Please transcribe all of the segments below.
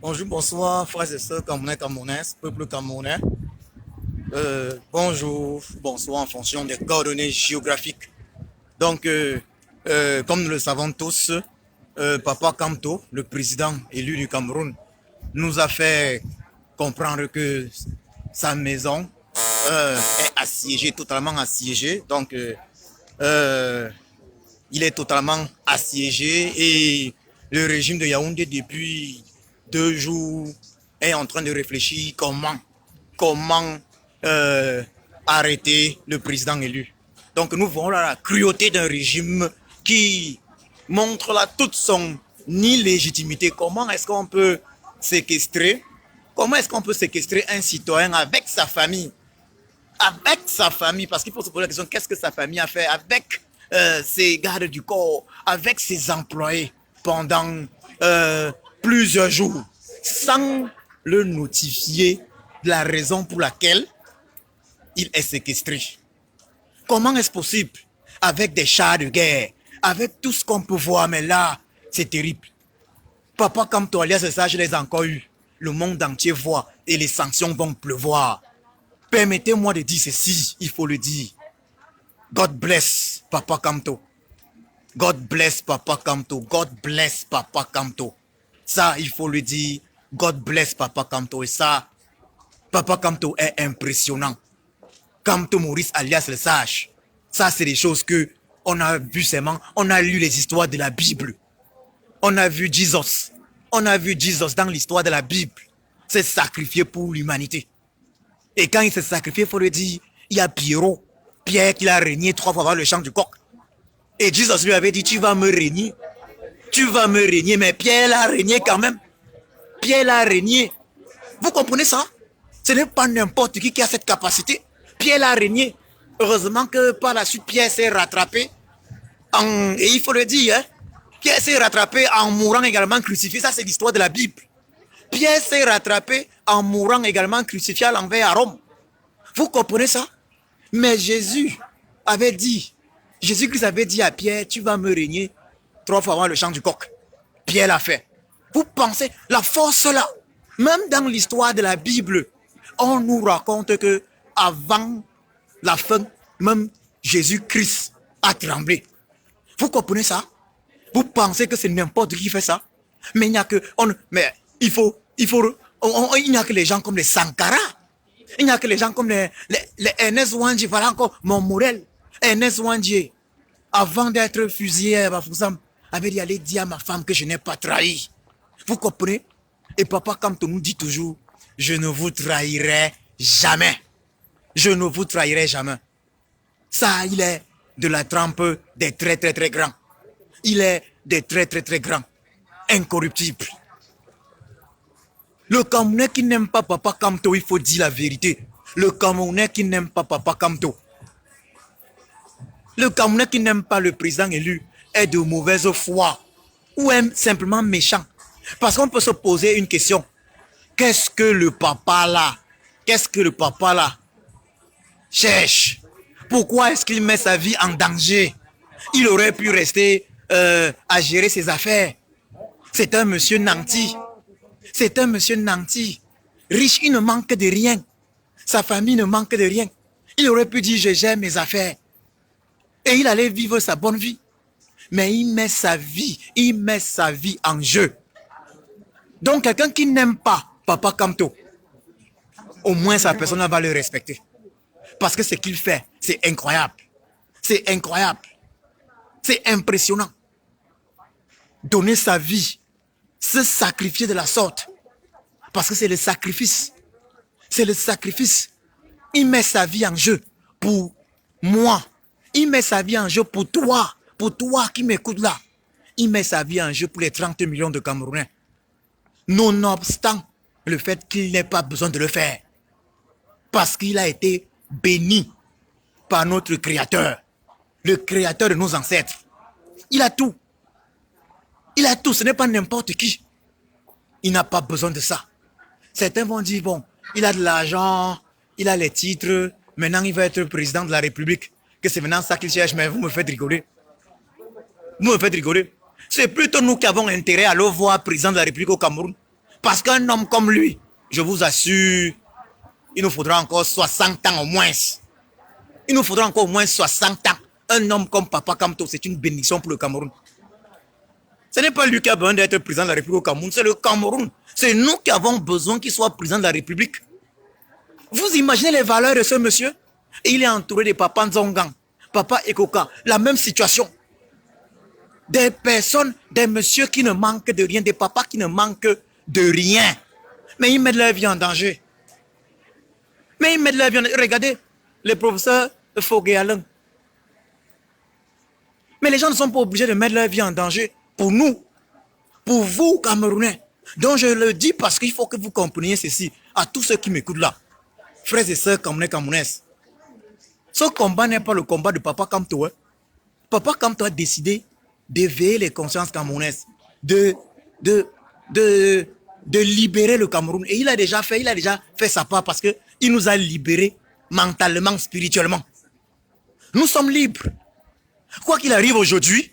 Bonjour, bonsoir, frères et sœurs camerounais, camerounaises, peuple camerounais. Bonjour, bonsoir en fonction des coordonnées géographiques. Donc, comme nous le savons tous, Papa Kamto, le président élu du Cameroun, nous a fait comprendre que sa maison est assiégée, totalement assiégée. Donc, il est totalement assiégé et le régime de Yaoundé depuis 2 jours est en train de réfléchir comment arrêter le président élu. Donc nous voyons là la cruauté d'un régime qui montre là toute son illégitimité. Comment est-ce qu'on peut séquestrer Comment est-ce qu'on peut séquestrer un citoyen avec sa famille? Avec sa famille, parce qu'il faut se poser la question, qu'est-ce que sa famille a fait avec ses gardes du corps, avec ses employés pendant plusieurs jours, sans le notifier de la raison pour laquelle il est séquestré. Comment est-ce possible? Avec des chars de guerre, avec tout ce qu'on peut voir, mais là, c'est terrible. Papa, comme toi, alias ça, je les ai encore eu. Le monde entier voit et les sanctions vont pleuvoir. Permettez-moi de dire ceci, il faut le dire. God bless Papa Kamto. God bless Papa Kamto. God bless Papa Kamto. Ça, il faut le dire. God bless Papa Kamto. Et ça, Papa Kamto est impressionnant. Kamto Maurice alias le sage. Ça, c'est des choses que on a vu seulement. On a lu les histoires de la Bible. On a vu Jesus. On a vu Jesus dans l'histoire de la Bible. C'est sacrifié pour l'humanité. Et quand il s'est sacrifié, il faut le dire, il y a Pierre qui l'a régné 3 fois avant le chant du coq. Et Jesus lui avait dit, tu vas me régner. Tu vas me régner. Mais Pierre l'a régné quand même. Pierre l'a régné. Vous comprenez ça? Ce n'est pas n'importe qui a cette capacité. Pierre l'a régné. Heureusement que par la suite, Pierre s'est rattrapé. Et il faut le dire, hein, Pierre s'est rattrapé en mourant également crucifié. Ça, c'est l'histoire de la Bible. Pierre s'est rattrapé en mourant également crucifié à l'envers à Rome. Vous comprenez ça? Mais Jésus avait dit, Jésus-Christ avait dit à Pierre, tu vas me régner 3 fois avant le chant du coq. Pierre l'a fait. Vous pensez, la force là, même dans l'histoire de la Bible, on nous raconte que avant la fin, même Jésus-Christ a tremblé. Vous comprenez ça? Vous pensez que c'est n'importe qui fait ça? Mais il n'y a que, il n'y a que les gens comme les Sankara. Il n'y a que les gens comme les Ernest Ouandji, voilà encore mon Morel. Ernest Ouandji, avant d'être fusillé à Bafoussam, avait dit aller dire à ma femme que je n'ai pas trahi. Vous comprenez? Et Papa Kamto nous dit toujours, je ne vous trahirai jamais. Je ne vous trahirai jamais. Ça, il est de la trempe des très très très grands. Il est des très très très grands. Incorruptible. Le Camerounais qui n'aime pas Papa Kamto, il faut dire la vérité. Le Camerounais qui n'aime pas Papa Kamto. Le Camerounais qui n'aime pas le président élu est de mauvaise foi ou est simplement méchant. Parce qu'on peut se poser une question. Qu'est-ce que le papa là cherche? Pourquoi est-ce qu'il met sa vie en danger? Il aurait pu rester à gérer ses affaires. C'est un monsieur nanti. C'est un monsieur nanti. Riche, il ne manque de rien. Sa famille ne manque de rien. Il aurait pu dire, je gère mes affaires. Et il allait vivre sa bonne vie. Mais il met sa vie en jeu. Donc, quelqu'un qui n'aime pas Papa Kamto, au moins sa personne va le respecter. Parce que ce qu'il fait, c'est incroyable. C'est incroyable. C'est impressionnant. Donner sa vie, se sacrifier de la sorte. Parce que c'est le sacrifice. C'est le sacrifice. Il met sa vie en jeu pour moi. Il met sa vie en jeu pour toi. Pour toi qui m'écoutes là. Il met sa vie en jeu pour les 30 millions de Camerounais. Nonobstant le fait qu'il n'ait pas besoin de le faire. Parce qu'il a été béni par notre Créateur. Le Créateur de nos ancêtres. Il a tout. Il a tout, ce n'est pas n'importe qui. Il n'a pas besoin de ça. Certains vont dire, bon, il a de l'argent, il a les titres, maintenant il va être président de la République, que c'est maintenant ça qu'il cherche, mais vous me faites rigoler. Vous me faites rigoler. C'est plutôt nous qui avons intérêt à le voir président de la République au Cameroun. Parce qu'un homme comme lui, je vous assure, il nous faudra encore 60 ans au moins. Il nous faudra encore au moins 60 ans. Un homme comme Papa Kamto, c'est une bénédiction pour le Cameroun. Ce n'est pas lui qui a besoin d'être président de la République au Cameroun, c'est le Cameroun. C'est nous qui avons besoin qu'il soit président de la République. Vous imaginez les valeurs de ce monsieur? Et il est entouré de Papa Nzongang, Papa Ekoka, la même situation. Des personnes, des messieurs qui ne manquent de rien, des papas qui ne manquent de rien. Mais ils mettent leur vie en danger. Regardez, les professeurs Fogué Alain. Mais les gens ne sont pas obligés de mettre leur vie en danger pour nous, pour vous, Camerounais. Donc je le dis parce qu'il faut que vous compreniez ceci, à tous ceux qui m'écoutent là. Frères et sœurs Camerounais, Camerounaises. Ce combat n'est pas le combat de Papa Kamto. Hein. Papa Kamto a décidé d'éveiller les consciences camerounaises, de libérer le Cameroun. Et il a déjà fait sa part parce qu'il nous a libérés mentalement, spirituellement. Nous sommes libres. Quoi qu'il arrive aujourd'hui,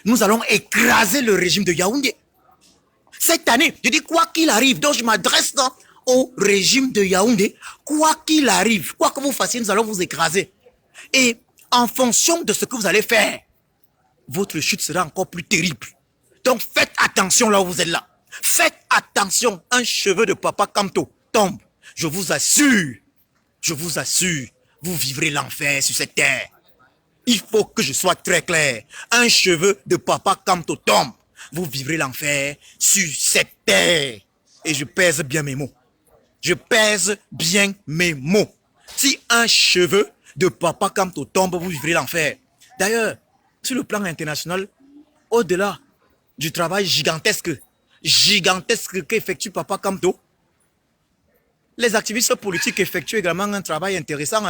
nous allons écraser le régime de Yaoundé. Cette année, je dis quoi qu'il arrive, donc je m'adresse au régime de Yaoundé. Quoi qu'il arrive, quoi que vous fassiez, nous allons vous écraser. Et en fonction de ce que vous allez faire, votre chute sera encore plus terrible. Donc faites attention là où vous êtes là. Faites attention, un cheveu de Papa Kamto tombe. Je vous assure, vous vivrez l'enfer sur cette terre. Il faut que je sois très clair. Un cheveu de Papa Kamto tombe. Vous vivrez l'enfer sur cette terre. Et je pèse bien mes mots. Si un cheveu de Papa Kamto tombe, vous vivrez l'enfer. D'ailleurs, sur le plan international, au-delà du travail gigantesque qu'effectue Papa Kamto, les activistes politiques effectuent également un travail intéressant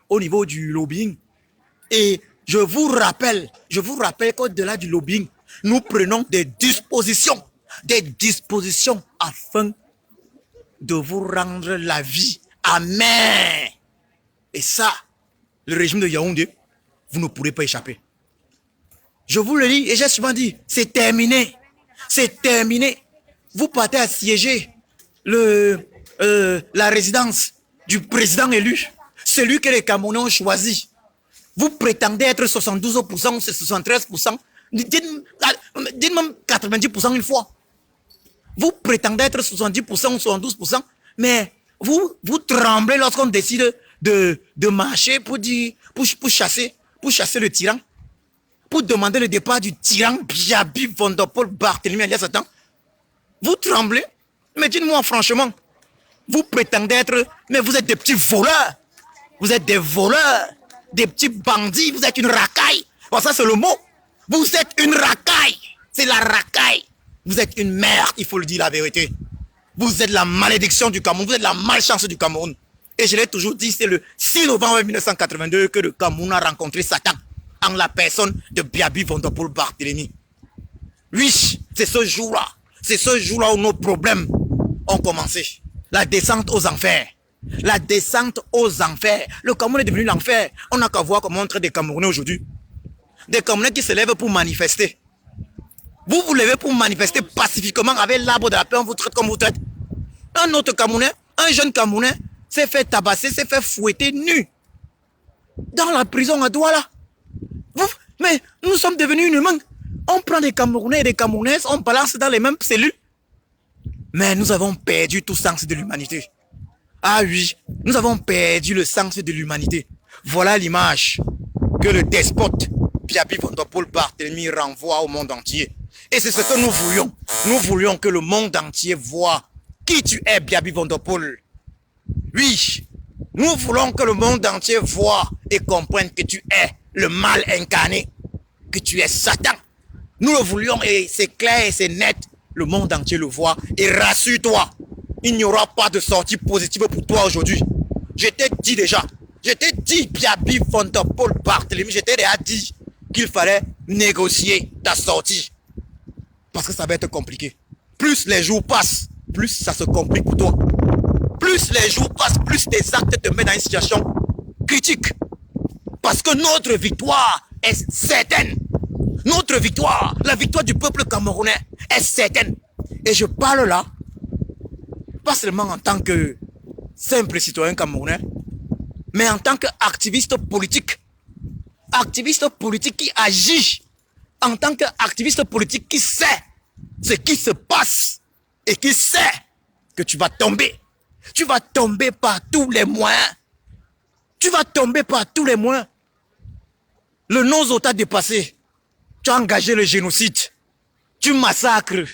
au niveau du lobbying. Et je vous rappelle qu'au-delà du lobbying, nous prenons des dispositions afin de vous rendre la vie amère. Et ça, le régime de Yaoundé, vous ne pourrez pas échapper. Je vous le dis et j'ai souvent dit, c'est terminé. Vous partez assiéger la résidence du président élu, celui que les Camerounais ont choisi. Vous prétendez être 72% ou 73%, dites même 90% une fois. Vous prétendez être 70% ou 72%, mais vous tremblez lorsqu'on décide de marcher pour chasser le tyran, pour demander le départ du tyran Biaby Vondopol Barthélemy alias Satan. Vous tremblez, mais dites-moi franchement, vous prétendez être, mais vous êtes des petits voleurs, vous êtes des voleurs, des petits bandits, vous êtes une racaille. Bon, ça c'est le mot. Vous êtes une racaille, c'est la racaille. Vous êtes une merde, il faut le dire la vérité. Vous êtes la malédiction du Cameroun, vous êtes la malchance du Cameroun. Et je l'ai toujours dit, c'est le 6 novembre 1982 que le Cameroun a rencontré Satan en la personne de Biaby Vondopol Barthélemy. Oui, c'est ce jour-là où nos problèmes ont commencé. La descente aux enfers. Le Cameroun est devenu l'enfer. On n'a qu'à voir comment on traite des Camerounais aujourd'hui. Des Camerounais qui se lèvent pour manifester. Vous vous levez pour manifester pacifiquement avec l'arbre de la paix, on vous traite comme vous traite. Un autre Camerounais, un jeune Camerounais, s'est fait tabasser, s'est fait fouetter nu. Dans la prison à Douala. Mais nous sommes devenus inhumains. On prend des Camerounais et des Camerounaises, on balance dans les mêmes cellules. Mais nous avons perdu tout sens de l'humanité. Ah oui, nous avons perdu le sens de l'humanité. Voilà l'image que le despote Biaby Vondopol Barthélemy renvoie au monde entier. Et c'est ce que nous voulions. Nous voulions que le monde entier voit qui tu es, Biaby Vondopol. Oui, nous voulons que le monde entier voit et comprenne que tu es le mal incarné, que tu es Satan. Nous le voulions et c'est clair et c'est net. Le monde entier le voit et rassure-toi. Il n'y aura pas de sortie positive pour toi aujourd'hui. Je t'ai dit déjà. Je t'ai dit, Biaby Vondopol Barthélemy, je t'ai déjà dit qu'il fallait négocier ta sortie. Parce que ça va être compliqué. Plus les jours passent, plus ça se complique pour toi. Plus les jours passent, plus tes actes te mettent dans une situation critique. Parce que notre victoire est certaine. Notre victoire, la victoire du peuple camerounais est certaine. Et je parle là, pas seulement en tant que simple citoyen camerounais, mais en tant qu'activiste politique. Activiste politique qui agit en tant qu'activiste politique qui sait ce qui se passe et qui sait que tu vas tomber. Tu vas tomber par tous les moyens. Tu vas tomber par tous les moyens. Le Nozo t'a dépassé. Tu as engagé le génocide. Tu massacres.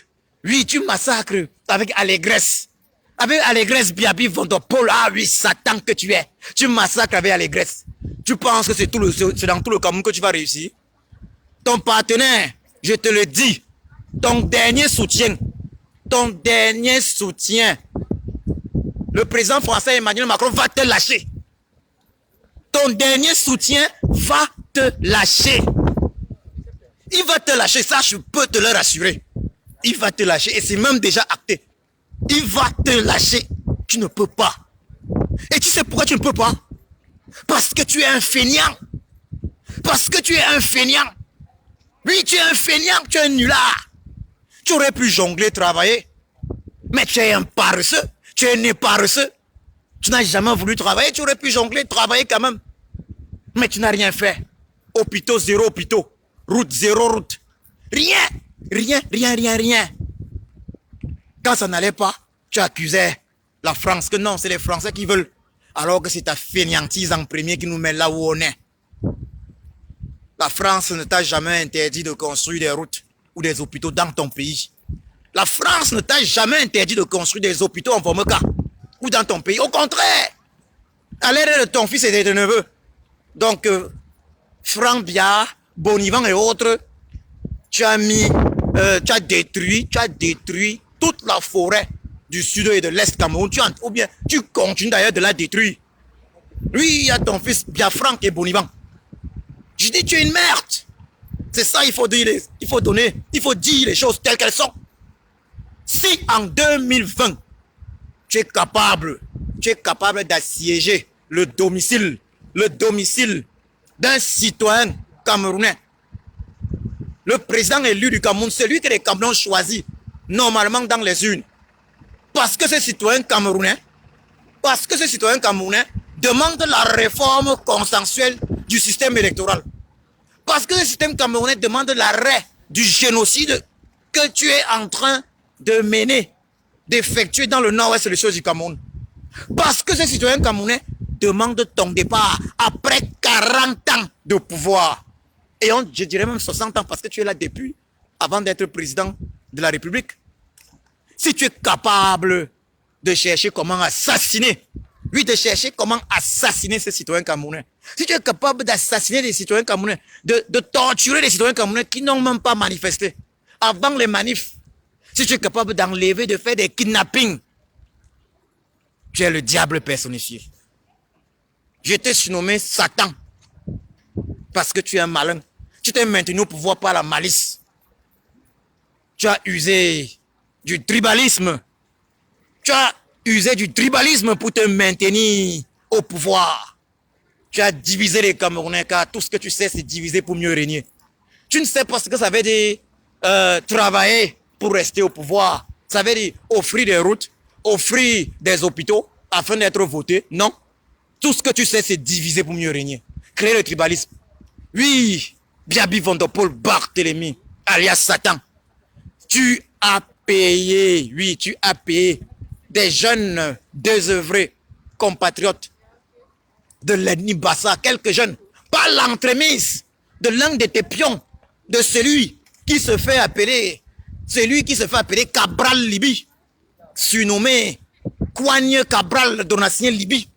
Oui, tu massacres avec allégresse. Avec allégresse, Biabi Vondopol. Ah oui, Satan que tu es. Tu massacres avec allégresse. Tu penses que c'est dans tout le Cameroun que tu vas réussir? Ton partenaire, je te le dis, ton dernier soutien, le président français Emmanuel Macron va te lâcher. Ton dernier soutien va te lâcher. Il va te lâcher, ça je peux te le rassurer. Il va te lâcher et c'est même déjà acté. Il va te lâcher. Tu ne peux pas. Et tu sais pourquoi tu ne peux pas? Parce que tu es un feignant. Parce que tu es un feignant. Oui, tu es un feignant, tu es un nulard. Tu aurais pu jongler, travailler. Mais tu es un paresseux. Tu es né paresseux. Tu n'as jamais voulu travailler. Tu aurais pu jongler, travailler quand même. Mais tu n'as rien fait. Hôpitaux, zéro hôpitaux. Route, zéro route. Rien. Rien. Quand ça n'allait pas, tu accusais la France que non, c'est les Français qui veulent. Alors que c'est ta fainéantise en premier qui nous met là où on est. La France ne t'a jamais interdit de construire des routes ou des hôpitaux dans ton pays. La France ne t'a jamais interdit de construire des hôpitaux en Formeka ou dans ton pays. Au contraire, à l'aide de ton fils et de tes neveux. Donc, Franck Biard, Bonivan et autres, tu as détruit toute la forêt du sud et de l'est Cameroun. Ou bien, tu continues d'ailleurs de la détruire. Oui, il y a ton fils Biafranck et Bonivan. Je dis, tu es une merde. C'est ça, il faut dire les choses telles qu'elles sont. Si en 2020, tu es capable d'assiéger le domicile d'un citoyen camerounais, le président élu du Cameroun, celui que les Camerounais ont choisi normalement dans les urnes, parce que ce citoyen camerounais demande la réforme consensuelle du système électoral. Parce que le système camerounais demande l'arrêt du génocide que tu es en train de mener, d'effectuer dans le nord-ouest du sud du Cameroun. Parce que ce citoyen camerounais demande ton départ après 40 ans de pouvoir. Et je dirais même 60 ans parce que tu es là depuis, avant d'être président de la République. Si tu es capable de chercher comment assassiner ces citoyens camerounais, si tu es capable d'assassiner des citoyens camerounais, de torturer des citoyens camerounais qui n'ont même pas manifesté avant les manifs, si tu es capable d'enlever, de faire des kidnappings, tu es le diable personnifié. Je t'ai surnommé Satan parce que tu es un malin. Tu t'es maintenu au pouvoir par la malice. Tu as usé du tribalisme. Pour te maintenir au pouvoir. Tu as divisé les Camerounais car tout ce que tu sais, c'est diviser pour mieux régner. Tu ne sais pas ce que ça veut dire travailler pour rester au pouvoir. Ça veut dire offrir des routes, offrir des hôpitaux afin d'être voté. Non. Tout ce que tu sais, c'est diviser pour mieux régner. Créer le tribalisme. Oui, Biabi Vondopol Barthélemy, alias Satan. Tu as payé des jeunes désœuvrés compatriotes de l'ennemi Bassa, quelques jeunes, par l'entremise de l'un de tes pions, de celui qui se fait appeler Cabral Libi, surnommé Kouagne Cabral Donatien Libi.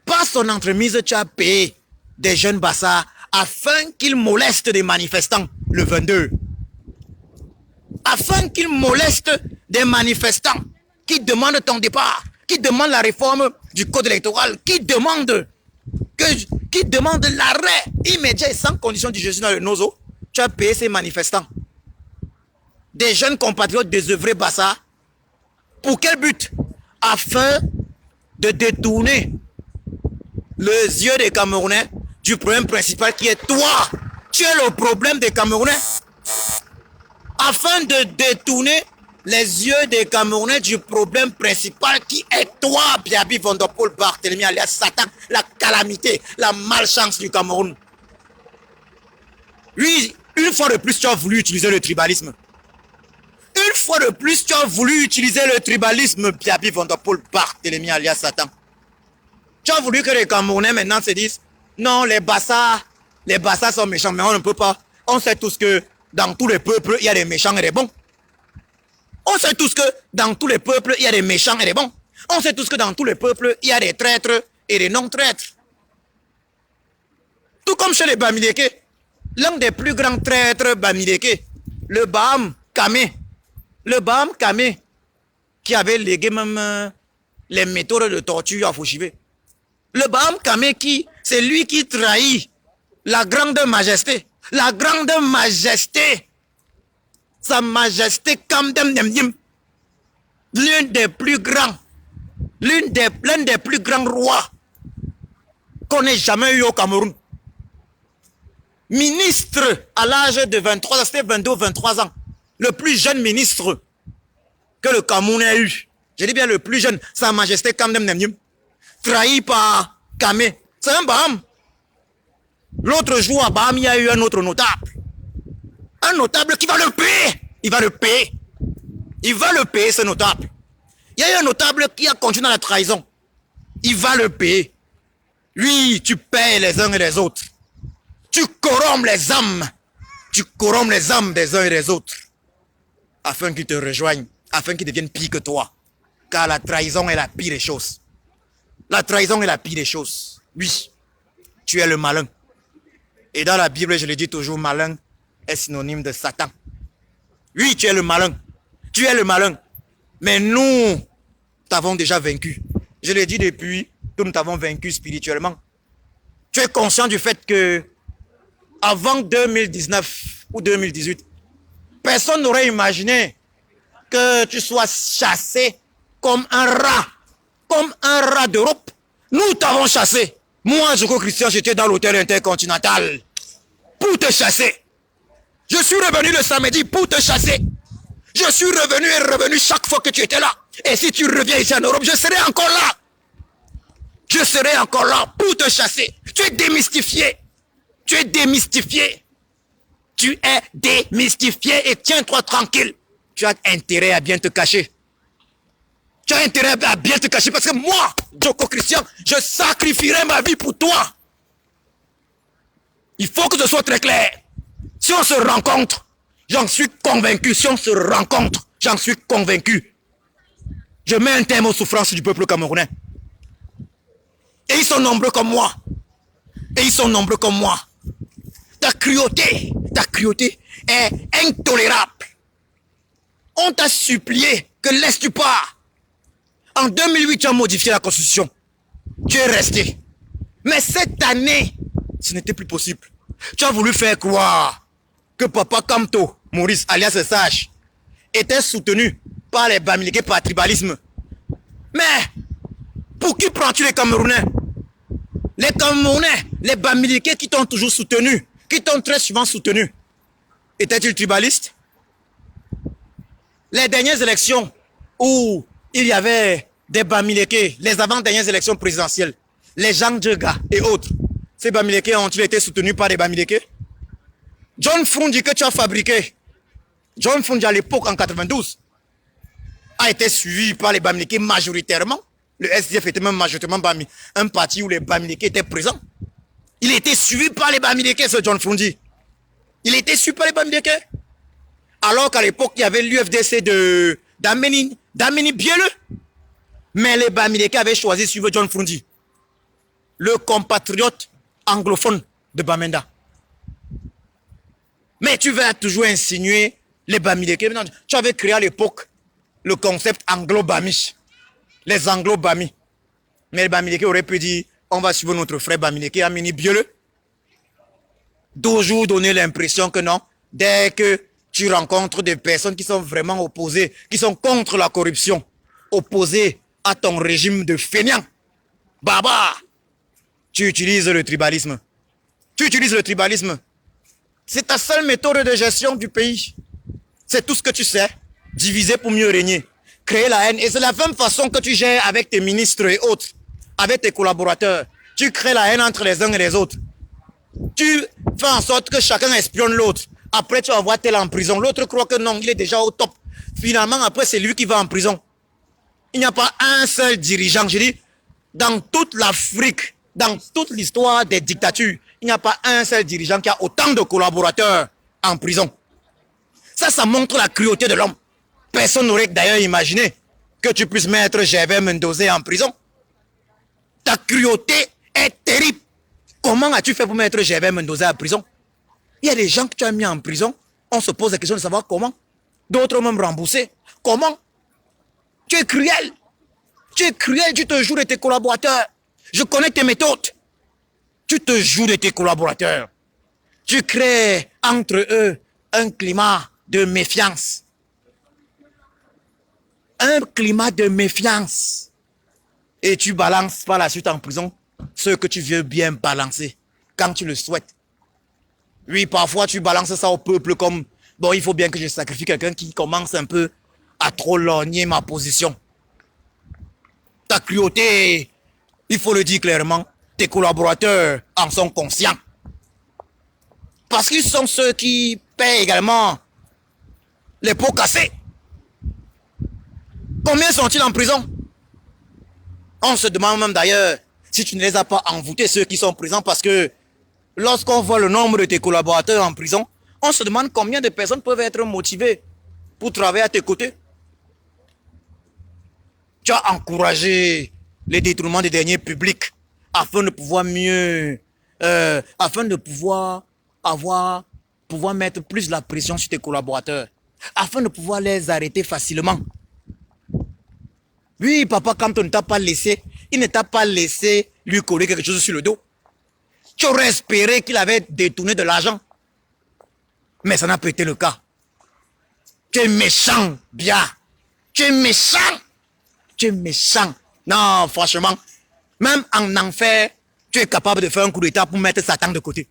Par son entremise, tu as payé des jeunes Bassa afin qu'ils molestent des manifestants le 22. Afin qu'ils molestent des manifestants qui demandent ton départ, qui demandent la réforme du code électoral, qui demandent l'arrêt immédiat et sans condition du justice dans le Nozo. Tu as payé ces manifestants. Des jeunes compatriotes désœuvrés Bassa. Pour quel but? Afin de détourner les yeux des Camerounais du problème principal qui est toi. Tu es le problème des Camerounais. Afin de détourner les yeux des Camerounais du problème principal qui est toi, Biaby Van Der Poel Barthélemy alias Satan, la calamité, la malchance du Cameroun. Oui, une fois de plus, tu as voulu utiliser le tribalisme. Une fois de plus, tu as voulu utiliser le tribalisme, Biaby Van Der Poel Barthélemy alias Satan. Tu as voulu que les Camerounais maintenant se disent, non, les Bassas sont méchants, mais on ne peut pas. On sait tous que dans tous les peuples, il y a des méchants et des bons. On sait tous que dans tous les peuples, il y a des méchants et des bons. On sait tous que dans tous les peuples, il y a des traîtres et des non-traîtres. Tout comme chez les Bamileke. L'un des plus grands traîtres Bamileke, le Baham Kame. Le Baham Kame, qui avait légué même les méthodes de torture à Fouchivé. Le Baham Kame, c'est lui qui trahit la grande majesté. La grande majesté. Sa majesté Kamdem Nemdim. L'un des plus grands rois qu'on ait jamais eu au Cameroun. Ministre à l'âge de 23 ans, c'était 22 23 ans. Le plus jeune ministre que le Cameroun ait eu. Je dis bien le plus jeune, Sa Majesté Kamdem Nemdim. Trahi par Kame. C'est un Baham. L'autre jour à Baham, il y a eu un autre notable. Un notable qui va le payer. Il va le payer. Il va le payer, ce notable. Il y a eu un notable qui a continué dans la trahison. Il va le payer. Lui, tu payes les uns et les autres. Tu corrompes les âmes. Tu corrompes les âmes des uns et des autres. Afin qu'ils te rejoignent. Afin qu'ils deviennent pire que toi. Car la trahison est la pire des choses. La trahison est la pire des choses. Oui, tu es le malin. Et dans la Bible, je le dis toujours, malin est synonyme de Satan. Oui, tu es le malin. Tu es le malin. Mais nous t'avons déjà vaincu. Je l'ai dit depuis que nous t'avons vaincu spirituellement. Tu es conscient du fait que avant 2019 ou 2018, personne n'aurait imaginé que tu sois chassé comme un rat d'Europe. Nous t'avons chassé. Moi, Joko Christian, j'étais dans l'hôtel intercontinental pour te chasser. Je suis revenu le samedi pour te chasser. Je suis revenu chaque fois que tu étais là. Et si tu reviens ici en Europe, je serai encore là. Je serai encore là pour te chasser. Tu es démystifié. Tu es démystifié. Tu es démystifié et tiens-toi tranquille. Tu as intérêt à bien te cacher. Tu as intérêt à bien te cacher parce que moi, Joko Christian, je sacrifierai ma vie pour toi. Il faut que ce soit très clair. Si on se rencontre, j'en suis convaincu. Si on se rencontre, j'en suis convaincu. Je mets un terme aux souffrances du peuple camerounais. Et ils sont nombreux comme moi. Et ils sont nombreux comme moi. Ta cruauté est intolérable. On t'a supplié que laisses-tu part. En 2008, tu as modifié la constitution. Tu es resté. Mais cette année, ce n'était plus possible. Tu as voulu faire croire que Papa Kamto, Maurice, alias Sage, était soutenu par les Bamileke par tribalisme. Mais, pour qui prends-tu les Camerounais? Les Camerounais, les Bamileke qui t'ont toujours soutenu, qui t'ont très souvent soutenu, étaient-ils tribalistes? Les dernières élections où il y avait des Bamileke, les avant-dernières élections présidentielles, les Jean Djega et autres, ces Bamileke ont-ils été soutenus par des Bamileke? John Frundi que tu as fabriqué, John Frundi à l'époque en 92, a été suivi par les Bamileke majoritairement. Le SDF était même majoritairement un parti où les Bamileke étaient présents. Il était suivi par les Bamileke, ce John Frundi. Il était suivi par les Bamileke. Alors qu'à l'époque, il y avait l'UFDC d'Ameni Bieleux. Mais les Bamileke avaient choisi de suivre John Frundi, le compatriote anglophone de Bamenda. Mais tu vas toujours insinuer les Bamileke. Tu avais créé à l'époque le concept anglo-bamiche. Les anglo-bamis. Mais les Bamileke auraient pu dire, on va suivre notre frère Bamileke, Ameni Bieleux. Toujours donner l'impression que non, dès que tu rencontres des personnes qui sont vraiment opposées, qui sont contre la corruption, opposées à ton régime de fainéants, Baba, tu utilises le tribalisme. Tu utilises le tribalisme. C'est ta seule méthode de gestion du pays. C'est tout ce que tu sais. Diviser pour mieux régner. Créer la haine. Et c'est la même façon que tu gères avec tes ministres et autres, avec tes collaborateurs. Tu crées la haine entre les uns et les autres. Tu fais en sorte que chacun espionne l'autre. Après, tu vas voir tel en prison. L'autre croit que non, il est déjà au top. Finalement, après, c'est lui qui va en prison. Il n'y a pas un seul dirigeant. Je dis, dans toute l'Afrique, dans toute l'histoire des dictatures, il n'y a pas un seul dirigeant qui a autant de collaborateurs en prison. Ça montre la cruauté de l'homme. Personne n'aurait d'ailleurs imaginé que tu puisses mettre Gervais Mendoza en prison. Ta cruauté est terrible. Comment as-tu fait pour mettre Gervais Mendoza en prison? Il y a des gens que tu as mis en prison. On se pose la question de savoir comment. D'autres même remboursés. Comment? Tu es cruel. Tu es cruel, tu te joues de tes collaborateurs. Je connais tes méthodes. Tu te joues de tes collaborateurs. Tu crées entre eux un climat de méfiance. Un climat de méfiance. Et tu balances par la suite en prison ce que tu veux bien balancer quand tu le souhaites. Oui, parfois tu balances ça au peuple comme bon, il faut bien que je sacrifie quelqu'un qui commence un peu à trop lorgner ma position. Ta cruauté, il faut le dire clairement, tes collaborateurs en sont conscients. Parce qu'ils sont ceux qui paient également les pots cassés. Combien sont-ils en prison? On se demande même d'ailleurs si tu ne les as pas envoûtés, ceux qui sont présents, parce que lorsqu'on voit le nombre de tes collaborateurs en prison, on se demande combien de personnes peuvent être motivées pour travailler à tes côtés. Tu as encouragé les détournements des deniers publics afin de pouvoir mieux, afin de pouvoir mettre plus la pression sur tes collaborateurs, afin de pouvoir les arrêter facilement. Oui, papa, quand on ne t'a pas laissé, il ne t'a pas laissé lui coller quelque chose sur le dos. Tu aurais espéré qu'il avait détourné de l'argent. Mais ça n'a pas été le cas. Tu es méchant, bien. Tu es méchant. Tu es méchant. Non, franchement, même en enfer, tu es capable de faire un coup d'état pour mettre Satan de côté.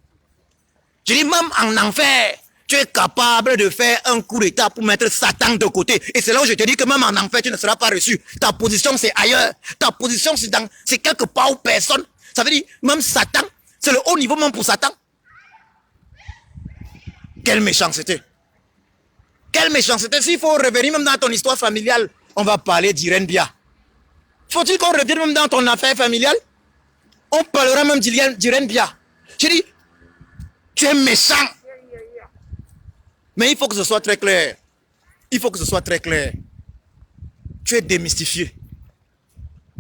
Je dis même en enfer, tu es capable de faire un coup d'état pour mettre Satan de côté. Et c'est là où je te dis que même en enfer, tu ne seras pas reçu. Ta position, c'est ailleurs. Ta position, c'est quelque part où personne. Ça veut dire, même Satan, c'est le haut niveau même pour Satan. Quelle méchanceté. Quelle méchanceté. S'il faut revenir même dans ton histoire familiale, on va parler d'Irène Bia. Faut-il qu'on revienne même dans ton affaire familiale? On parlera même d'Irène Bia. Je dis, tu es méchant. Mais il faut que ce soit très clair. Il faut que ce soit très clair. Tu es démystifié.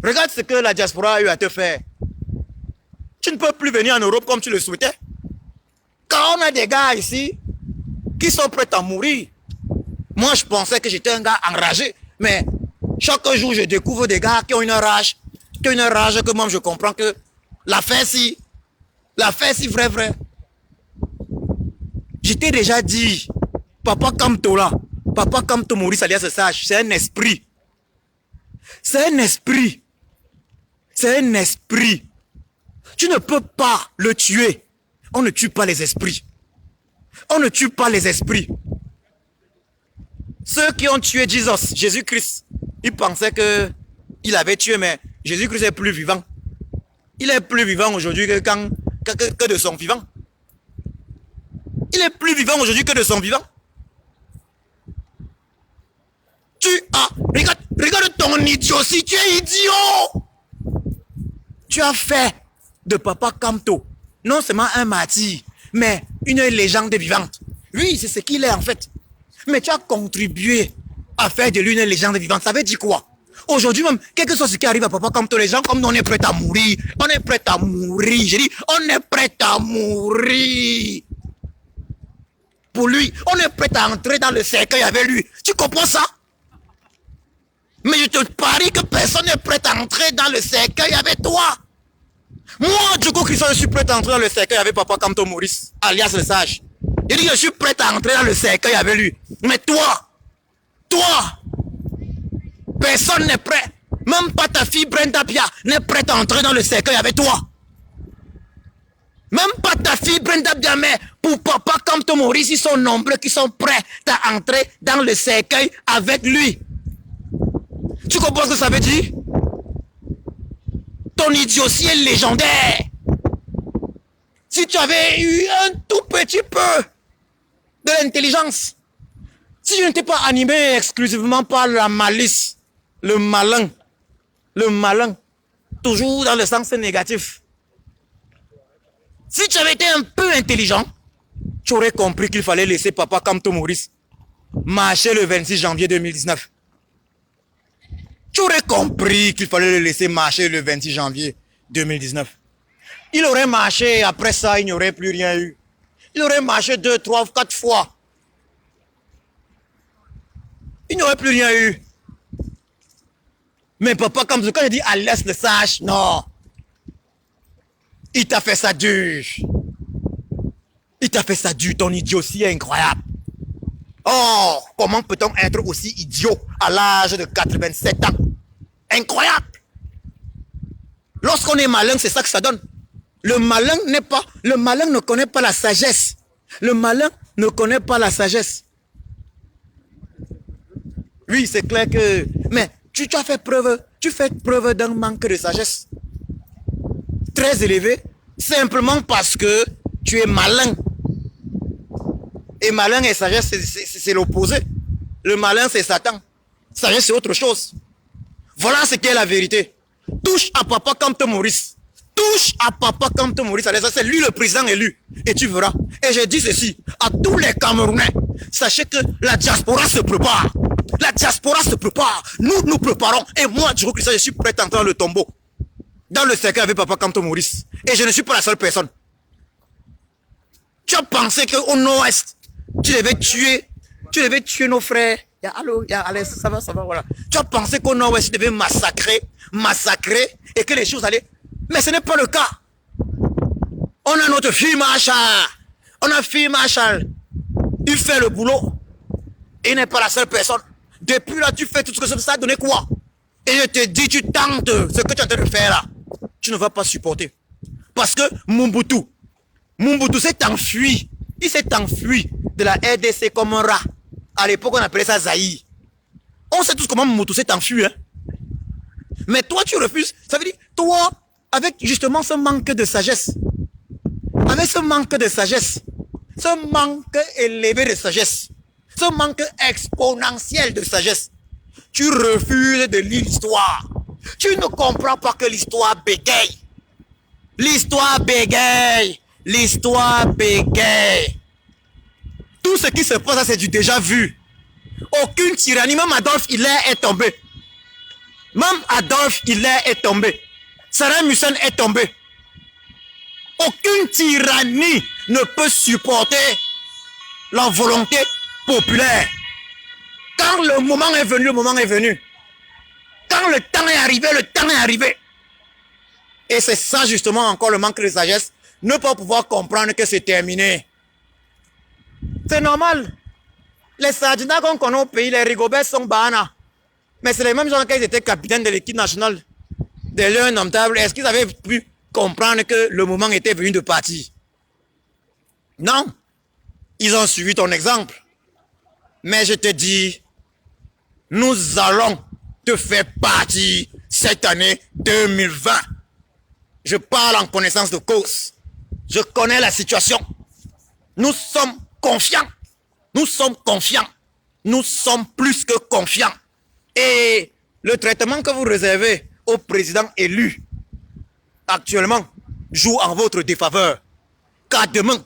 Regarde ce que la diaspora a eu à te faire. Tu ne peux plus venir en Europe comme tu le souhaitais. Quand on a des gars ici qui sont prêts à mourir. Moi, je pensais que j'étais un gars enragé. Mais chaque jour, je découvre des gars qui ont une rage. Que moi, je comprends que l'affaire si vrai. Je t'ai déjà dit, Papa Kamto là, Papa Kamto Maurice alias Sage, c'est un esprit. C'est un esprit. C'est un esprit. Tu ne peux pas le tuer. On ne tue pas les esprits. On ne tue pas les esprits. Ceux qui ont tué Jésus-Christ, ils pensaient qu'il avait tué, mais Jésus-Christ est plus vivant. Il est plus vivant aujourd'hui que de son vivant. Il est plus vivant aujourd'hui que de son vivant. Regarde ton idiotie, tu es idiot. Tu as fait de Papa Kamto non seulement un martyr, mais une légende vivante. Oui, c'est ce qu'il est en fait. Mais tu as contribué à faire de lui une légende vivante. Ça veut dire quoi? Aujourd'hui même, quel que soit ce qui arrive à Papa Kamto, les gens comme nous, on est prêts à mourir. On est prêts à mourir. J'ai dit, on est prêts à mourir. Pour lui, on est prêt à entrer dans le cercueil avec lui. Tu comprends ça? Mais je te parie que personne n'est prêt à entrer dans le cercueil avec toi. Moi, Djoko Christian, je suis prêt à entrer dans le cercueil avec Papa Kamto Maurice, alias le sage. Il dit que je suis prêt à entrer dans le cercueil avec lui. Mais toi, personne n'est prêt. Même pas ta fille Brenda Bia n'est prête à entrer dans le cercueil avec toi. Même pas ta fille Brenda Bia, mais Pour Papa Kamto Maurice, ils sont nombreux qui sont prêts à entrer dans le cercueil avec lui. Tu comprends ce que ça veut dire? Ton idiotie est légendaire. Si tu avais eu un tout petit peu de l'intelligence, si je n'étais pas animé exclusivement par la malice, le malin, toujours dans le sens négatif. Si tu avais été un peu intelligent, tu aurais compris qu'il fallait laisser Papa Kamto Maurice marcher le 26 janvier 2019. Tu aurais compris qu'il fallait le laisser marcher le 26 janvier 2019. Il aurait marché, après ça, il n'y aurait plus rien eu. Il aurait marché 2, 3, 4 fois. Il n'y aurait plus rien eu. Mais Papa Kamto, quand je dis à l'aise le sage, non. Il t'a fait ça dur. Il t'a fait ça dur, ton idiotie est incroyable. Oh, comment peut-on être aussi idiot à l'âge de 87 ans? Incroyable. Lorsqu'on est malin, c'est ça que ça donne. Le malin ne connaît pas la sagesse. Le malin ne connaît pas la sagesse. Oui, c'est clair que... Mais tu fais preuve d'un manque de sagesse. Très élevé, simplement parce que tu es malin. Et malin et sagesse, c'est l'opposé. Le malin, c'est Satan. Sagesse, c'est autre chose. Voilà ce qu'est la vérité. Touche à Papa Kamto Maurice. Touche à Papa Kamto Maurice. C'est lui le président élu. Et tu verras. Et je dis ceci à tous les Camerounais. Sachez que la diaspora se prépare. La diaspora se prépare. Nous nous préparons. Et moi, du coup, je suis prêt à entrer dans le tombeau. Dans le cercle avec Papa Kamto Maurice. Et je ne suis pas la seule personne. Tu as pensé qu'au nord-ouest, tu devais tuer nos frères. Allô, allez, ça va, voilà. Tu as pensé qu'au nord-ouest, tu devais massacrer, et que les choses allaient. Mais ce n'est pas le cas. On a notre fille Marshall. Il fait le boulot. Il n'est pas la seule personne. Depuis là, tu fais tout ce que ça a donné quoi? Et je te dis, tu tentes ce que tu es en train de faire là. Tu ne vas pas supporter. Parce que Mobutu s'est enfui. Il s'est enfui de la RDC comme un rat. À l'époque, on appelait ça Zaïre. On sait tous comment Mobutu s'est enfui. Hein? Mais toi, tu refuses. Ça veut dire, toi, avec justement ce manque de sagesse, avec ce manque de sagesse, ce manque élevé de sagesse, ce manque exponentiel de sagesse, tu refuses de lire l'histoire. Tu ne comprends pas que l'histoire bégaye. L'histoire bégaye. L'histoire bégaye. Tout ce qui se passe, c'est du déjà vu. Aucune tyrannie, même Adolf Hitler est tombé. Même Adolf Hitler est tombé. Saddam Hussein est tombé. Aucune tyrannie ne peut supporter la volonté populaire. Quand le moment est venu, le moment est venu. Quand le temps est arrivé, le temps est arrivé. Et c'est ça justement encore le manque de sagesse. Ne pas pouvoir comprendre que c'est terminé. C'est normal. Les Sardinats qu'on connaît au pays, les Rigobert sont Bahana. Mais c'est les mêmes gens qui étaient capitaines de l'équipe nationale des Lions indomptables. Est-ce qu'ils avaient pu comprendre que le moment était venu de partir? Non. Ils ont suivi ton exemple. Mais je te dis, nous allons te faire partir cette année 2020. Je parle en connaissance de cause. Je connais la situation. Nous sommes confiants. Nous sommes confiants. Nous sommes plus que confiants. Et le traitement que vous réservez au président élu actuellement joue en votre défaveur. Car demain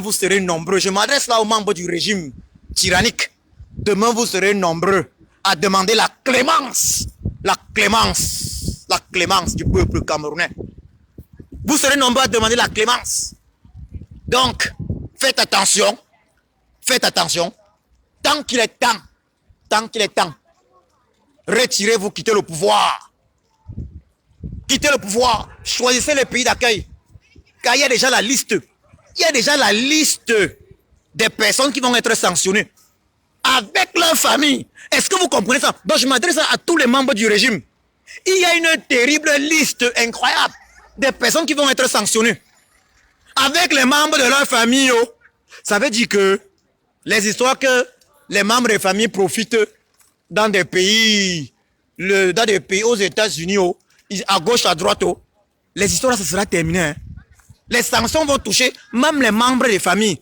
vous serez nombreux. Je m'adresse là aux membres du régime tyrannique. Demain vous serez nombreux à demander la clémence du peuple camerounais. Vous serez nombreux à demander la clémence. Donc, faites attention. Tant qu'il est temps, retirez-vous, quittez le pouvoir. Quittez le pouvoir, choisissez les pays d'accueil. Car il y a déjà la liste. Des personnes qui vont être sanctionnées. Avec leur famille. Est-ce que vous comprenez ça? Donc je m'adresse à tous les membres du régime. Il y a une terrible liste incroyable des personnes qui vont être sanctionnées. avec les membres de leur famille. Oh. Ça veut dire que les histoires que les membres des familles profitent dans des pays, aux États-Unis, oh, à gauche, à droite, oh, les histoires là, ça sera terminé. Hein. Les sanctions vont toucher même les membres des familles.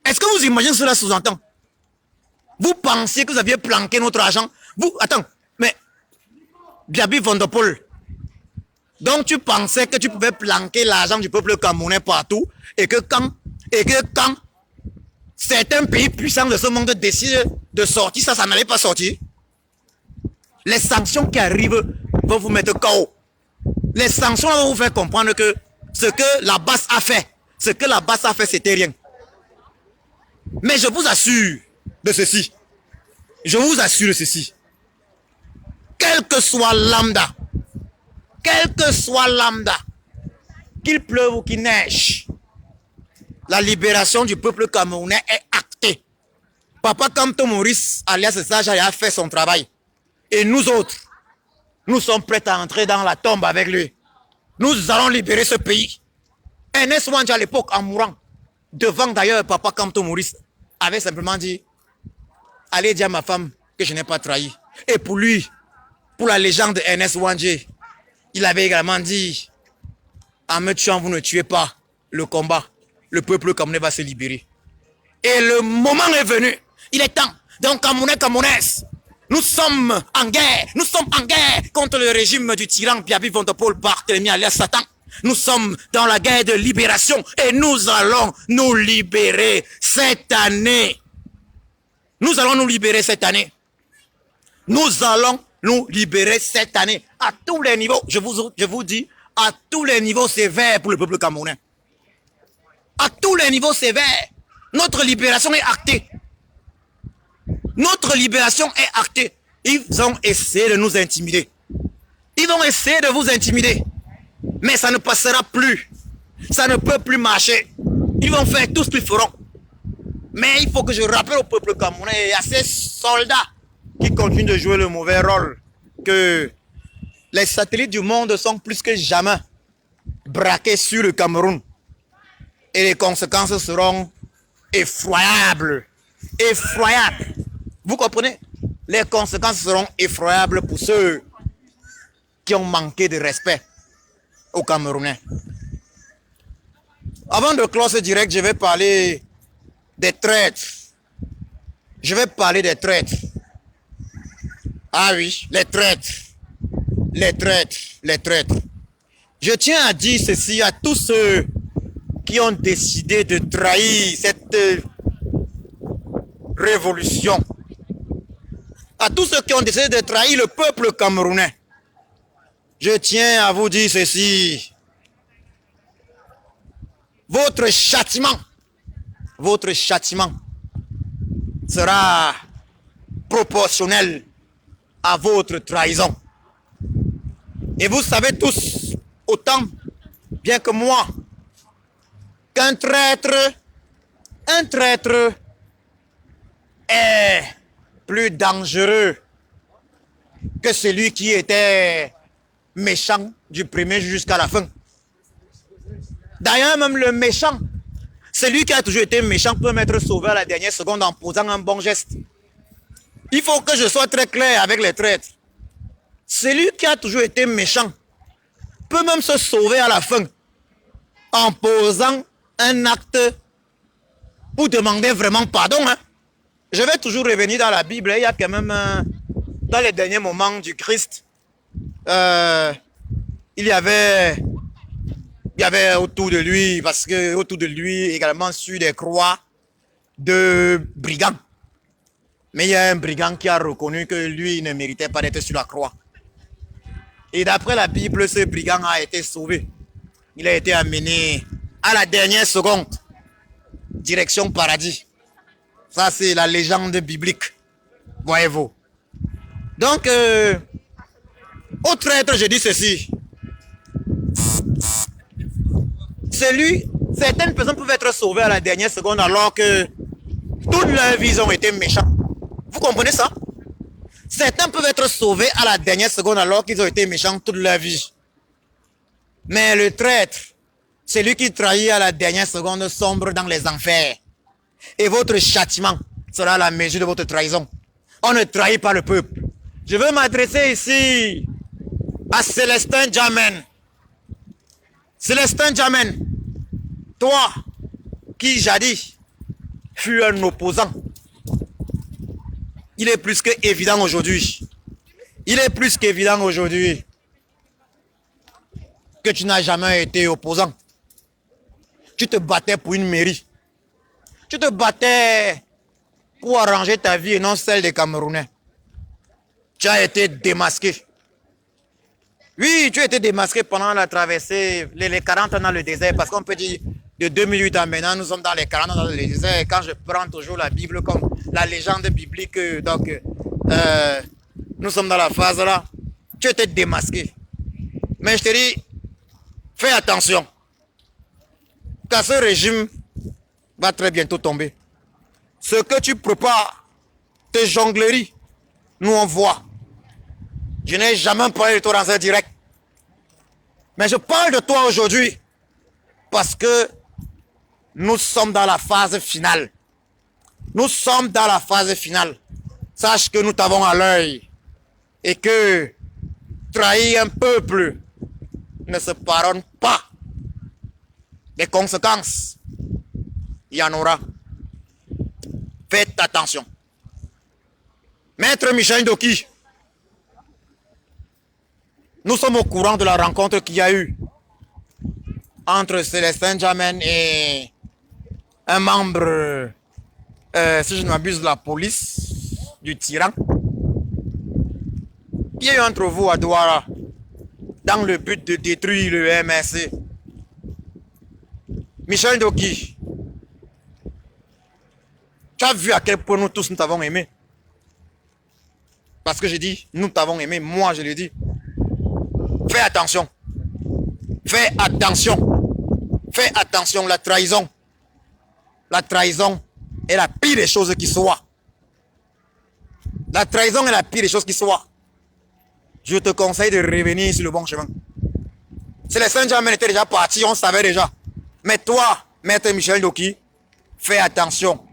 Est-ce que vous imaginez cela sous-entend? Vous pensiez que vous aviez planqué notre argent? Vous, attends, mais Biaby Van der Poel, donc tu pensais que tu pouvais planquer l'argent du peuple camerounais partout et que quand certains pays puissants de ce monde décident de sortir, ça n'allait pas sortir. Les sanctions qui arrivent vont vous mettre KO. Les sanctions vont vous faire comprendre que ce que la base a fait, c'était rien. Mais je vous assure de ceci. Quel que soit lambda, qu'il pleuve ou qu'il neige, la libération du peuple camerounais est actée. Papa Kamto Maurice, alias Sage, a fait son travail. Et nous autres, nous sommes prêts à entrer dans la tombe avec lui. Nous allons libérer ce pays. Ernest Ouandja, à l'époque, en mourant, devant d'ailleurs Papa Kamto Maurice, avait simplement dit, allez dire à ma femme que je n'ai pas trahi. Et pour lui, pour la légende de Ernest Ouandja, il avait également dit, en me tuant, vous ne tuez pas le combat. Le peuple camerounais va se libérer. Et le moment est venu. Il est temps. Donc, Camerounaises, nous sommes en guerre. Nous sommes en guerre contre le régime du tyran Biaby Van der Poel Barthélemy alias Satan. Nous sommes dans la guerre de libération et nous allons nous libérer cette année. Nous allons nous libérer cette année. Nous allons nous libérer cette année. À tous les niveaux, je vous dis, à tous les niveaux, c'est vert pour le peuple camerounais. À tous les niveaux, c'est vert. Notre libération est actée. Notre libération est actée. Ils ont essayé de nous intimider. Ils vont essayer de vous intimider. Mais ça ne passera plus. Ça ne peut plus marcher. Ils vont faire tout ce qu'ils feront. Mais il faut que je rappelle au peuple camerounais et à ces soldats qui continuent de jouer le mauvais rôle que les satellites du monde sont plus que jamais braqués sur le Cameroun. Et les conséquences seront effroyables. Effroyables. Vous comprenez? Les conséquences seront effroyables pour ceux qui ont manqué de respect aux Camerounais. Avant de clore ce direct, je vais parler des traîtres. Je vais parler des traîtres. Ah oui, les traîtres. Les traîtres. Les traîtres. Je tiens à dire ceci à tous ceux qui ont décidé de trahir cette révolution. À tous ceux qui ont décidé de trahir le peuple camerounais. Je tiens à vous dire ceci. Votre châtiment sera proportionnel à votre trahison. Et vous savez tous, autant bien que moi, qu'un traître est plus dangereux que celui qui était méchant du premier jusqu'à la fin. D'ailleurs, même le méchant, celui qui a toujours été méchant peut m'être sauvé à la dernière seconde en posant un bon geste. Il faut que je sois très clair avec les traîtres. Celui qui a toujours été méchant peut même se sauver à la fin en posant un acte pour demander vraiment pardon. Hein. Je vais toujours revenir dans la Bible. Il y a quand même, dans les derniers moments du Christ, il y avait autour de lui, parce que autour de lui également sur des croix de brigands. Mais il y a un brigand qui a reconnu que lui ne méritait pas d'être sur la croix. Et d'après la Bible, ce brigand a été sauvé. Il a été amené à la dernière seconde, direction paradis. Ça, c'est la légende biblique. Voyez-vous. Donc, au traître, je dis ceci. Certaines personnes peuvent être sauvées à la dernière seconde alors que toutes leurs vies ont été méchantes. Vous comprenez ça? Certains peuvent être sauvés à la dernière seconde alors qu'ils ont été méchants toute leur vie. Mais le traître, Celui qui trahit à la dernière seconde sombre dans les enfers. Et votre châtiment sera la mesure de votre trahison. On ne trahit pas le peuple. Je veux m'adresser ici à Célestin Djamène. Célestin Djamène, toi qui jadis fut un opposant, il est plus que évident aujourd'hui. Il est plus qu'évident aujourd'hui que tu n'as jamais été opposant. Tu te battais pour une mairie. Tu te battais pour arranger ta vie et non celle des Camerounais. Tu as été démasqué. Oui, tu as été démasqué pendant la traversée, les 40 ans dans le désert, parce qu'on peut dire de 2008 à maintenant, nous sommes dans les 40 ans dans le désert. Quand je prends toujours la Bible comme la légende biblique, donc nous sommes dans la phase là, tu as été démasqué. Mais je te dis, fais attention, car ce régime va très bientôt tomber. Ce que tu prépares, tes jongleries, nous on voit. Je n'ai jamais parlé de toi dans un direct. Mais je parle de toi aujourd'hui parce que nous sommes dans la phase finale. Nous sommes dans la phase finale. Sache que nous t'avons à l'œil et que trahir un peuple ne se pardonne pas. Des conséquences, il y en aura. Faites attention. Maître Michel Ndoki, nous sommes au courant de la rencontre qu'il y a eu entre Célestin Djamène et un membre, si je ne m'abuse, de la police du tyran. Il y a eu entre vous à Douala dans le but de détruire le MRC. Michel Ndoki, tu as vu à quel point nous tous nous t'avons aimé. Parce que j'ai dit, nous t'avons aimé, moi je l'ai dit. Fais attention. Fais attention. Fais attention, la trahison. La trahison est la pire des choses qui soient. La trahison est la pire des choses qui soient. Je te conseille de revenir sur le bon chemin. Célestin Djamène était déjà parti, on savait déjà. Mais toi, Maître Michel Ndoki, fais attention.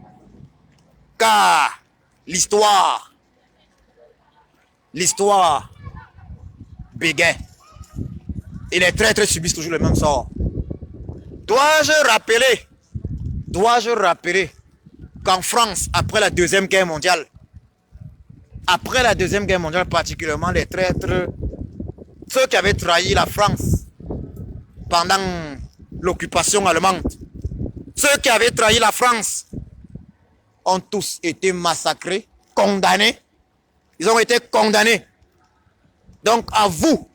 Car l'histoire bégaye. Et les traîtres subissent toujours le même sort. Dois-je rappeler qu'en France, après la Deuxième Guerre mondiale, particulièrement les traîtres, ceux qui avaient trahi la France pendant l'occupation allemande, ceux qui avaient trahi la France ont tous été massacrés, condamnés. Ils ont été condamnés. Donc à vous,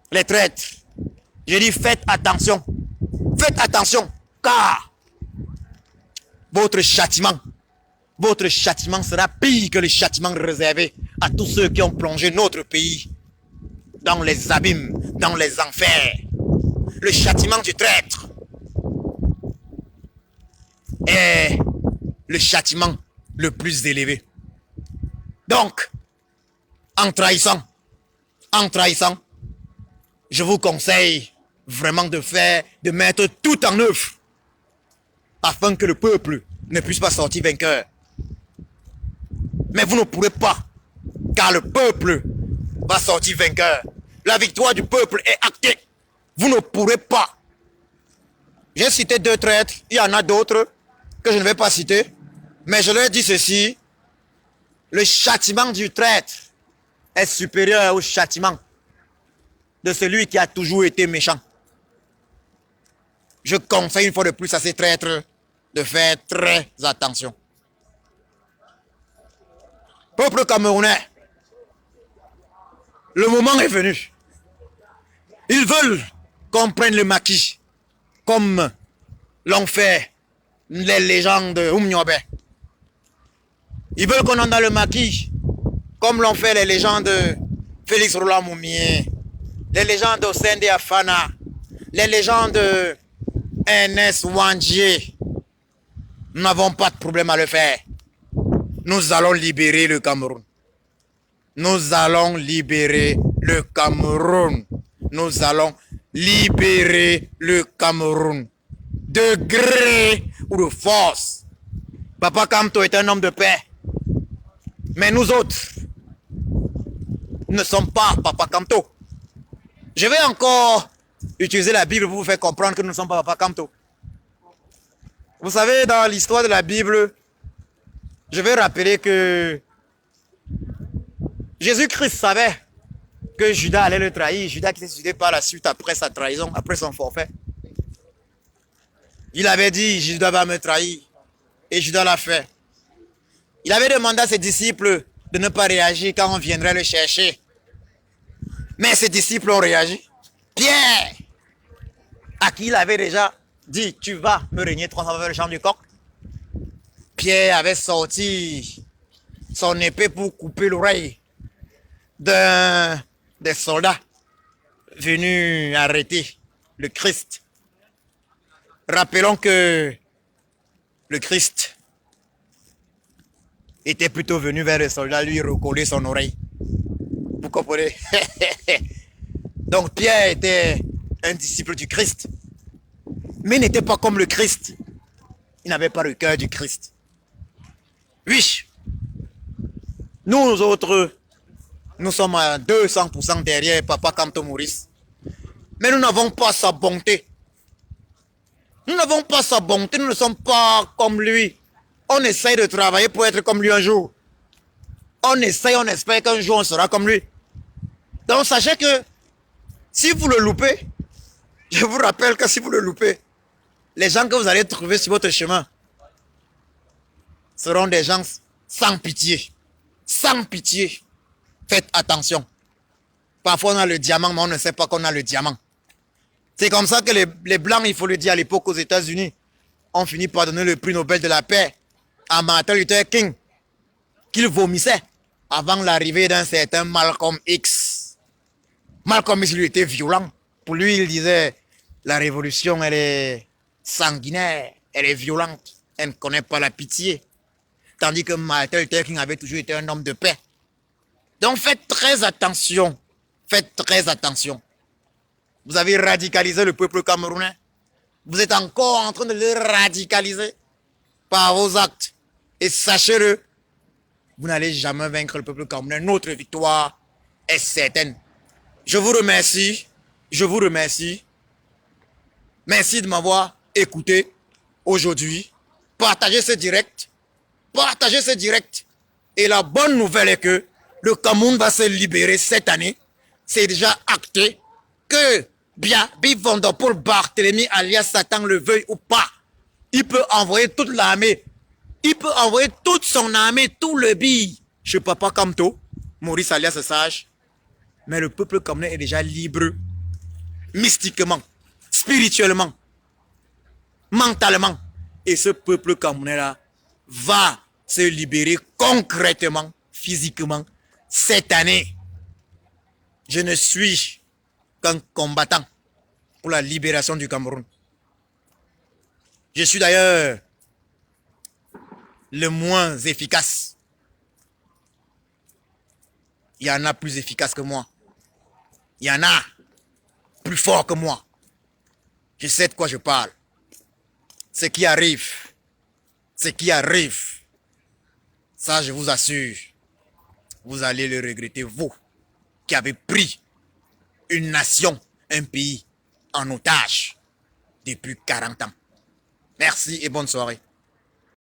les traîtres, je dis faites attention. Faites attention, car votre châtiment sera pire que le châtiment réservé à tous ceux qui ont plongé notre pays dans les abîmes, dans les enfers. Le châtiment du traître est le châtiment le plus élevé. Donc, en trahissant, je vous conseille vraiment de mettre tout en œuvre afin que le peuple ne puisse pas sortir vainqueur. Mais vous ne pourrez pas, car le peuple va sortir vainqueur. La victoire du peuple est actée. Vous ne pourrez pas. J'ai cité 2 traîtres, il y en a d'autres que je ne vais pas citer, mais je leur dis ceci, le châtiment du traître est supérieur au châtiment de celui qui a toujours été méchant. Je conseille une fois de plus à ces traîtres de faire très attention. Peuple camerounais, le moment est venu. Ils veulent qu'on prenne le maquis comme l'ont fait les légendes Oumniobe. Ils veulent qu'on entre dans le maquis comme l'ont fait les légendes Félix Roland Moumié, les légendes Osende Afana, les légendes Ernest Wandier. Nous n'avons pas de problème à le faire. Nous allons libérer le Cameroun. Nous allons libérer le Cameroun. Nous allons libérer le Cameroun de gré ou de force. Papa Kamto est un homme de paix. Mais nous autres ne sommes pas Papa Kamto. Je vais encore utiliser la Bible pour vous faire comprendre que nous ne sommes pas Papa Kamto. Vous savez, dans l'histoire de la Bible, je vais rappeler que Jésus-Christ savait que Judas allait le trahir. Judas qui s'est suicidé par la suite après sa trahison, après son forfait. Il avait dit, Judas va me trahir. Et Judas l'a fait. Il avait demandé à ses disciples de ne pas réagir quand on viendrait le chercher. Mais ses disciples ont réagi. Pierre, à qui il avait déjà dit, tu vas me régner 300 fois le champ du coq. Pierre avait sorti son épée pour couper l'oreille d'un des soldats venus arrêter le Christ. Rappelons que le Christ était plutôt venu vers le soldat lui recoller son oreille. Vous comprenez? Donc Pierre était un disciple du Christ, mais il n'était pas comme le Christ. Il n'avait pas le cœur du Christ. Oui, nous autres, nous sommes à 200% derrière Papa Kamto Maurice. Mais nous n'avons pas sa bonté. Nous n'avons pas sa bonté, nous ne sommes pas comme lui. On essaye de travailler pour être comme lui un jour. On essaye, on espère qu'un jour on sera comme lui. Donc sachez que si vous le loupez, je vous rappelle que si vous le loupez, les gens que vous allez trouver sur votre chemin seront des gens sans pitié. Sans pitié. Faites attention. Parfois on a le diamant, mais on ne sait pas qu'on a le diamant. C'est comme ça que les Blancs, il faut le dire, à l'époque aux États-Unis, ont fini par donner le prix Nobel de la paix à Martin Luther King, qu'il vomissait avant l'arrivée d'un certain Malcolm X. Malcolm X, lui, était violent. Pour lui, il disait, la révolution, elle est sanguinaire, elle est violente, elle ne connaît pas la pitié. Tandis que Martin Luther King avait toujours été un homme de paix. Donc faites très attention. Faites très attention. Vous avez radicalisé le peuple camerounais. Vous êtes encore en train de le radicaliser par vos actes. Et sachez-le, vous n'allez jamais vaincre le peuple camerounais. Notre victoire est certaine. Je vous remercie. Je vous remercie. Merci de m'avoir écouté aujourd'hui. Partagez ce direct. Partagez ce direct. Et la bonne nouvelle est que le Cameroun va se libérer cette année. C'est déjà acté que bien Bivondo Paul Barthélemy alias Satan le veuille ou pas. Il peut envoyer toute l'armée. Il peut envoyer toute son armée, tout le bille chez Papa Kamto, Maurice alias Sage. Mais le peuple camerounais est déjà libre. Mystiquement, spirituellement, mentalement. Et ce peuple camerounais-là va se libérer concrètement, physiquement, cette année. Je ne suis qu'un combattant pour la libération du Cameroun. Je suis d'ailleurs le moins efficace. Il y en a plus efficaces que moi. Il y en a plus fort que moi. Je sais de quoi je parle. Ce qui arrive, ça je vous assure, vous allez le regretter, vous qui avez pris une nation, un pays en otage depuis 40 ans. Merci et bonne soirée.